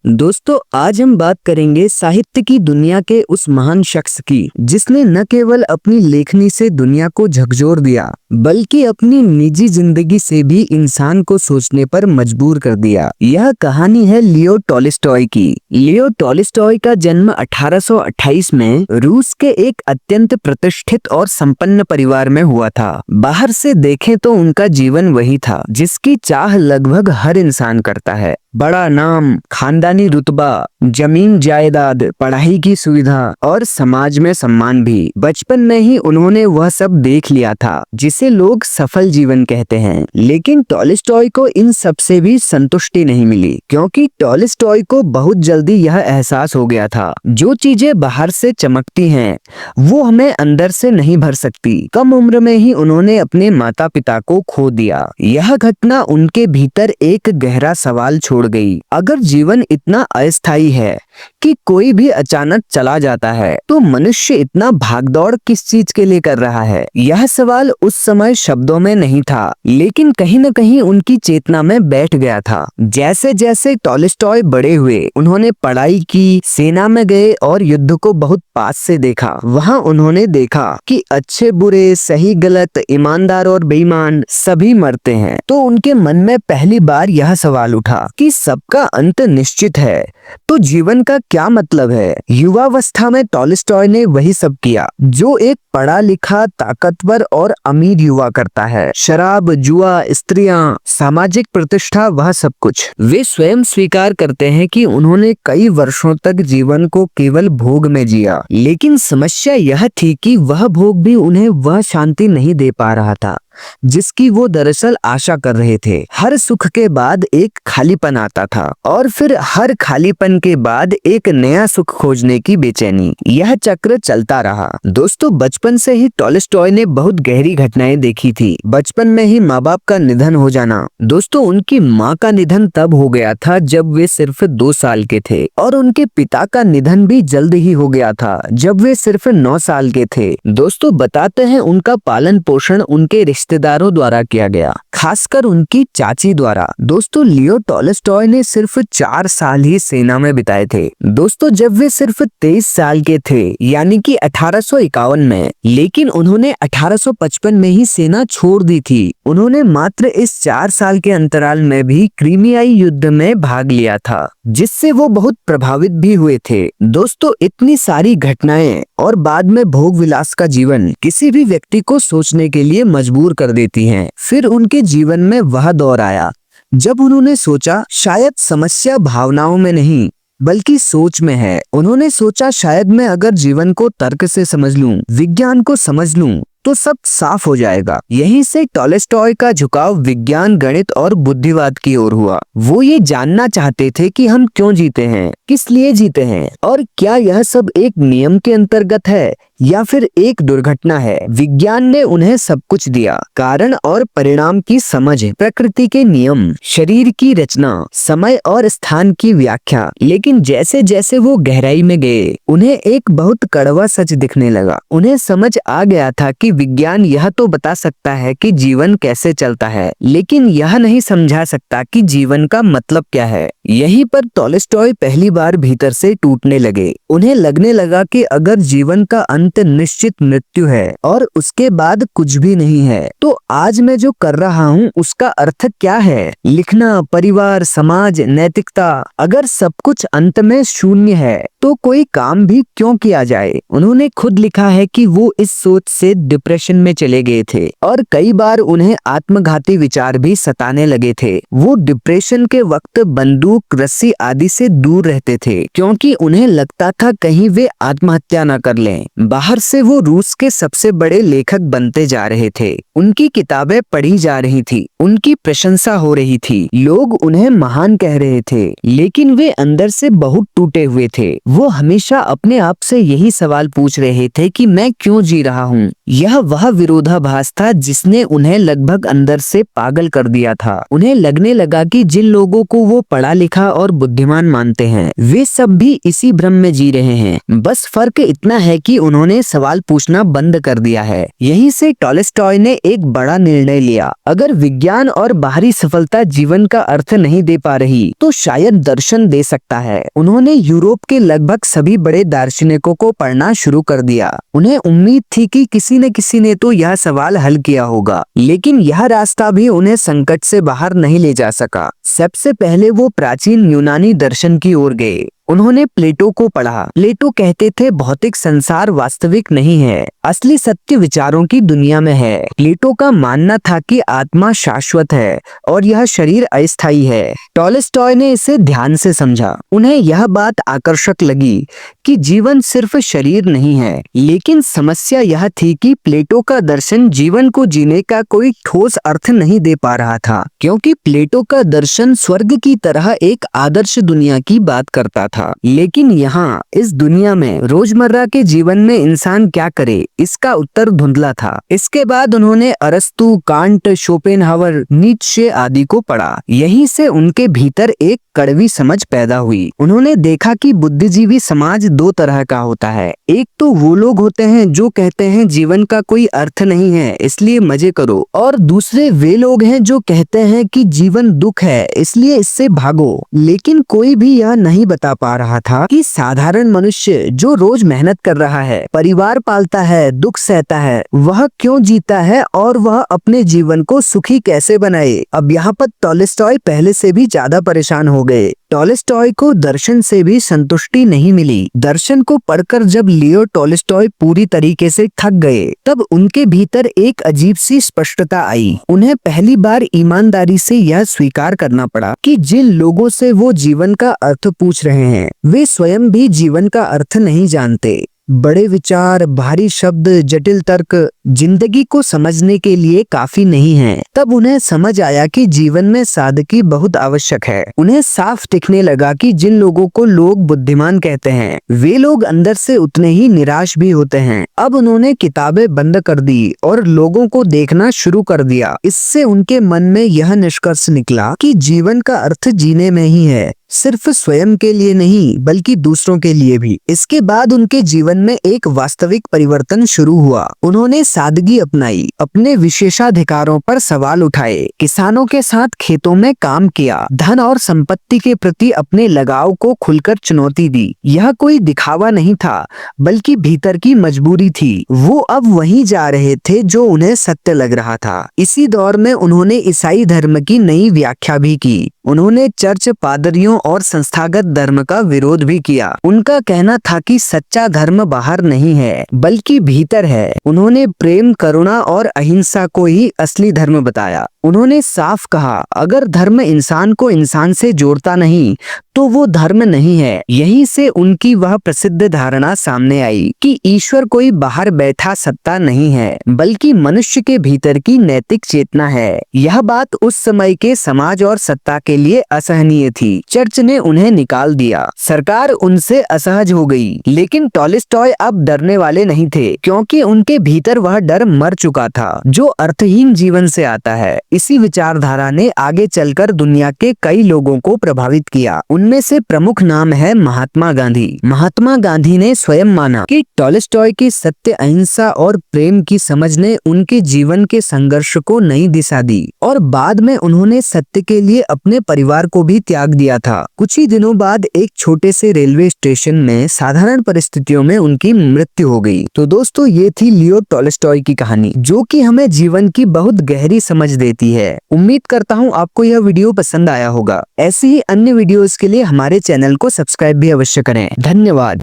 दोस्तों, आज हम बात करेंगे साहित्य की दुनिया के उस महान शख्स की जिसने न केवल अपनी लेखनी से दुनिया को झकझोर दिया बल्कि अपनी निजी जिंदगी से भी इंसान को सोचने पर मजबूर कर दिया। यह कहानी है लियो टॉल्स्टॉय की। लियो टॉल्स्टॉय का जन्म 1828 में रूस के एक अत्यंत प्रतिष्ठित और संपन्न परिवार में हुआ था। बाहर से देखें तो उनका जीवन वही था जिसकी चाह लगभग हर इंसान करता है। बड़ा नाम, खानदानी रुतबा, जमीन जायदाद, पढ़ाई की सुविधा और समाज में सम्मान भी। बचपन में ही उन्होंने वह सब देख लिया था जिसे लोग सफल जीवन कहते हैं। लेकिन टॉल्स्टॉय को इन सब से भी संतुष्टि नहीं मिली, क्योंकि टॉल्स्टॉय को बहुत जल्दी यह एहसास हो गया था जो चीजें बाहर से चमकती हैं वो हमें अंदर से नहीं भर सकती। कम उम्र में ही उन्होंने अपने माता पिता को खो दिया। यह घटना उनके भीतर एक गहरा सवाल छोड़ गई। अगर जीवन इतना अस्थायी है कि कोई भी अचानक चला जाता है तो मनुष्य इतना भागदौड़ किस चीज के लिए कर रहा है? यह सवाल उस समय शब्दों में नहीं था, लेकिन कहीं न कहीं उनकी चेतना में बैठ गया था। जैसे जैसे टॉल्स्टॉय बड़े हुए, उन्होंने पढ़ाई की, सेना में गए और युद्ध को बहुत पास से देखा। वहाँ उन्होंने देखा कि अच्छे बुरे, सही गलत, ईमानदार और बेईमान सभी मरते हैं। तो उनके मन में पहली बार यह सवाल उठा कि सबका अंत निश्चित है, तो जीवन का क्या मतलब है? युवावस्था में टॉल्स्टॉय ने वही सब किया जो एक पढ़ा लिखा, ताकतवर और अमीर युवा करता है। शराब, जुआ, स्त्रियां, सामाजिक प्रतिष्ठा, वह सब कुछ। वे स्वयं स्वीकार करते हैं कि उन्होंने कई वर्षों तक जीवन को केवल भोग में जिया। लेकिन समस्या यह थी कि वह भोग भी उन्हें वह शांति नहीं दे पा रहा था जिसकी वो दरअसल आशा कर रहे थे। हर सुख के बाद एक खालीपन आता था और फिर हर खालीपन के बाद एक नया सुख खोजने की बेचैनी। यह चक्र चलता रहा। दोस्तों, बचपन से ही टॉल्स्टॉय ने बहुत गहरी घटनाएं देखी थी। बचपन में ही माँ बाप का निधन हो जाना। दोस्तों, उनकी माँ का निधन तब हो गया था जब वे सिर्फ 2 साल के थे और उनके पिता का निधन भी जल्द ही हो गया था जब वे सिर्फ 9 साल के थे। दोस्तों, बताते हैं उनका पालन पोषण उनके रिश्तेदारों द्वारा किया गया, खासकर उनकी चाची द्वारा। दोस्तों, लियो टॉल्स्टॉय ने सिर्फ 4 साल ही सेना में बिताए थे। दोस्तों, जब वे सिर्फ 23 साल के थे, यानी कि 1851 में, लेकिन उन्होंने 1855 में ही सेना छोड़ दी थी। उन्होंने मात्र इस 4 साल के अंतराल में भी क्रीमियाई युद्ध में भाग लिया था, जिससे वो बहुत प्रभावित भी हुए थे। दोस्तों, इतनी सारी घटनाएं और बाद में भोग विलास का जीवन किसी भी व्यक्ति को सोचने के लिए मजबूर कर देती हैं। फिर उनके जीवन में वह दौर आया जब उन्होंने सोचा शायद समस्या भावनाओं में नहीं बल्कि सोच में है। उन्होंने सोचा शायद मैं अगर जीवन को तर्क से समझ लूं, विज्ञान को समझ लूं तो सब साफ हो जाएगा। यहीं से टॉल्स्टॉय का झुकाव विज्ञान, गणित और बुद्धिवाद की ओर हुआ। वो ये जानना चाहते थे कि हम क्यों जीते हैं, किस लिए जीते हैं और क्या यह सब एक नियम के अंतर्गत है या फिर एक दुर्घटना है। विज्ञान ने उन्हें सब कुछ दिया, कारण और परिणाम की समझ, प्रकृति के नियम, शरीर की रचना, समय और स्थान की व्याख्या। लेकिन जैसे जैसे वो गहराई में गए, उन्हें एक बहुत कड़वा सच दिखने लगा। उन्हें समझ आ गया था कि विज्ञान यह तो बता सकता है कि जीवन कैसे चलता है, लेकिन यह नहीं समझा सकता कि जीवन का मतलब क्या है। यहीं पर टॉल्स्टॉय पहली बार भीतर से टूटने लगे। उन्हें लगने लगा कि अगर जीवन का अंत निश्चित मृत्यु है और उसके बाद कुछ भी नहीं है, तो आज मैं जो कर रहा हूँ उसका अर्थ क्या है? लिखना, परिवार, समाज, नैतिकता, अगर सब कुछ अंत में शून्य है तो कोई काम भी क्यों किया जाए? उन्होंने खुद लिखा है कि वो इस सोच से डिप्रेशन में चले गए थे और कई बार उन्हें आत्मघाती विचार भी सताने लगे थे। वो डिप्रेशन के वक्त बंदूक, रस्सी आदि से दूर रहते थे क्योंकि उन्हें लगता था कहीं वे आत्महत्या न कर लें। बाहर से वो रूस के सबसे बड़े लेखक बनते जा रहे थे। उनकी किताबें पढ़ी जा रही थी, उनकी प्रशंसा हो रही थी, लोग उन्हें महान कह रहे थे, लेकिन वे अंदर से बहुत टूटे हुए थे। वो हमेशा अपने आप से यही सवाल पूछ रहे थे कि मैं क्यों जी रहा हूँ। यह वह विरोधाभास था जिसने उन्हें लगभग अंदर से पागल कर दिया था। उन्हें लगने लगा कि जिन लोगों को वो पढ़ा लिखा और बुद्धिमान मानते हैं, वे सब भी इसी भ्रम में जी रहे हैं। बस फर्क इतना है कि उन्होंने उन्होंने सवाल पूछना बंद कर दिया है। यहीं से टॉलस्टॉय ने एक बड़ा निर्णय लिया, अगर विज्ञान और बाहरी सफलता जीवन का अर्थ नहीं दे पा रही तो शायद दर्शन दे सकता है। उन्होंने यूरोप के लगभग सभी बड़े दार्शनिकों को पढ़ना शुरू कर दिया। उन्हें उम्मीद थी कि किसी न किसी ने तो यह सवाल हल किया होगा, लेकिन यह रास्ता भी उन्हें संकट से बाहर नहीं ले जा सका। सबसे पहले वो प्राचीन यूनानी दर्शन की ओर गए। उन्होंने प्लेटो को पढ़ा। प्लेटो कहते थे भौतिक संसार वास्तविक नहीं है, असली सत्य विचारों की दुनिया में है। प्लेटो का मानना था कि आत्मा शाश्वत है और यह शरीर अस्थायी है। टॉलस्टॉय ने इसे ध्यान से समझा। उन्हें यह बात आकर्षक लगी कि जीवन सिर्फ शरीर नहीं है, लेकिन समस्या यह थी कि प्लेटो का दर्शन जीवन को जीने का कोई ठोस अर्थ नहीं दे पा रहा था, क्योंकि प्लेटो का दर्शन स्वर्ग की तरह एक आदर्श दुनिया की बात करता था। लेकिन यहाँ इस दुनिया में रोजमर्रा के जीवन में इंसान क्या करे, इसका उत्तर धुंधला था। इसके बाद उन्होंने अरस्तु, कांट, शोपेनहावर, नीत्शे आदि को पढ़ा। यहीं से उनके भीतर एक कड़वी समझ पैदा हुई। उन्होंने देखा कि बुद्धिजीवी समाज दो तरह का होता है। एक तो वो लोग होते हैं जो कहते हैं जीवन का कोई अर्थ नहीं है इसलिए मजे करो, और दूसरे वे लोग हैं जो कहते हैं कि जीवन दुख है इसलिए इससे भागो। लेकिन कोई भी यह नहीं बता पा रहा था कि साधारण मनुष्य जो रोज मेहनत कर रहा है, परिवार पालता है, दुख सहता है, वह क्यों जीता है और वह अपने जीवन को सुखी कैसे बनाए। अब यहाँ पर टॉलस्टॉय पहले से भी ज्यादा परेशान हो गए। टॉलस्टॉय को दर्शन से भी संतुष्टि नहीं मिली। दर्शन को पढ़कर जब लियो टॉलस्टॉय पूरी तरीके से थक गए, तब उनके भीतर एक अजीब सी स्पष्टता आई। उन्हें पहली बार ईमानदारी से यह स्वीकार करना पड़ा कि जिन लोगों से वो जीवन का अर्थ पूछ रहे हैं, वे स्वयं भी जीवन का अर्थ नहीं जानते। बड़े विचार, भारी शब्द, जटिल तर्क जिंदगी को समझने के लिए काफी नहीं है। तब उन्हें समझ आया कि जीवन में सादगी बहुत आवश्यक है। उन्हें साफ दिखने लगा कि जिन लोगों को लोग बुद्धिमान कहते हैं, वे लोग अंदर से उतने ही निराश भी होते हैं। अब उन्होंने किताबें बंद कर दी और लोगों को देखना शुरू कर दिया। इससे उनके मन में यह निष्कर्ष निकला कि जीवन का अर्थ जीने में ही है, सिर्फ स्वयं के लिए नहीं बल्कि दूसरों के लिए भी। इसके बाद उनके जीवन में एक वास्तविक परिवर्तन शुरू हुआ। उन्होंने सादगी अपनाई, अपने विशेषाधिकारों पर सवाल उठाए, किसानों के साथ खेतों में काम किया, धन और संपत्ति के प्रति अपने लगाव को खुलकर चुनौती दी। यह कोई दिखावा नहीं था बल्कि भीतर की मजबूरी थी। वो अब वहीं जा रहे थे जो उन्हें सत्य लग रहा था। इसी दौर में उन्होंने ईसाई धर्म की नई व्याख्या भी की। उन्होंने चर्च, पादरियों और संस्थागत धर्म का विरोध भी किया। उनका कहना था कि सच्चा धर्म बाहर नहीं है बल्कि भीतर है। उन्होंने प्रेम, करुणा और अहिंसा को ही असली धर्म बताया। उन्होंने साफ कहा, अगर धर्म इंसान को इंसान से जोड़ता नहीं तो वो धर्म नहीं है। यहीं से उनकी वह प्रसिद्ध धारणा सामने आई कि ईश्वर कोई बाहर बैठा सत्ता नहीं है बल्कि मनुष्य के भीतर की नैतिक चेतना है। यह बात उस समय के समाज और सत्ता के लिए असहनीय थी। चर्च ने उन्हें निकाल दिया, सरकार उनसे असहज हो गई। लेकिन टॉलस्टॉय अब डरने वाले नहीं थे, क्योंकि उनके भीतर वह डर मर चुका था जो अर्थहीन जीवन से आता है। इसी विचारधारा ने आगे चलकर दुनिया के कई लोगों को प्रभावित किया। उनमें से प्रमुख नाम है महात्मा गांधी। महात्मा गांधी ने स्वयं माना कि टॉलस्टॉय की सत्य, अहिंसा और प्रेम की समझ ने उनके जीवन के संघर्ष को नई दिशा दी, और बाद में उन्होंने सत्य के लिए अपने परिवार को भी त्याग दिया था। कुछ ही दिनों बाद एक छोटे से रेलवे स्टेशन में साधारण परिस्थितियों में उनकी मृत्यु हो गई। तो दोस्तों, ये थी लियो टॉलस्टॉय की कहानी, जो कि हमें जीवन की बहुत गहरी समझ देती है। उम्मीद करता हूँ आपको यह वीडियो पसंद आया होगा। ऐसी ही अन्य वीडियोस के लिए हमारे चैनल को सब्सक्राइब भी अवश्य करें। धन्यवाद।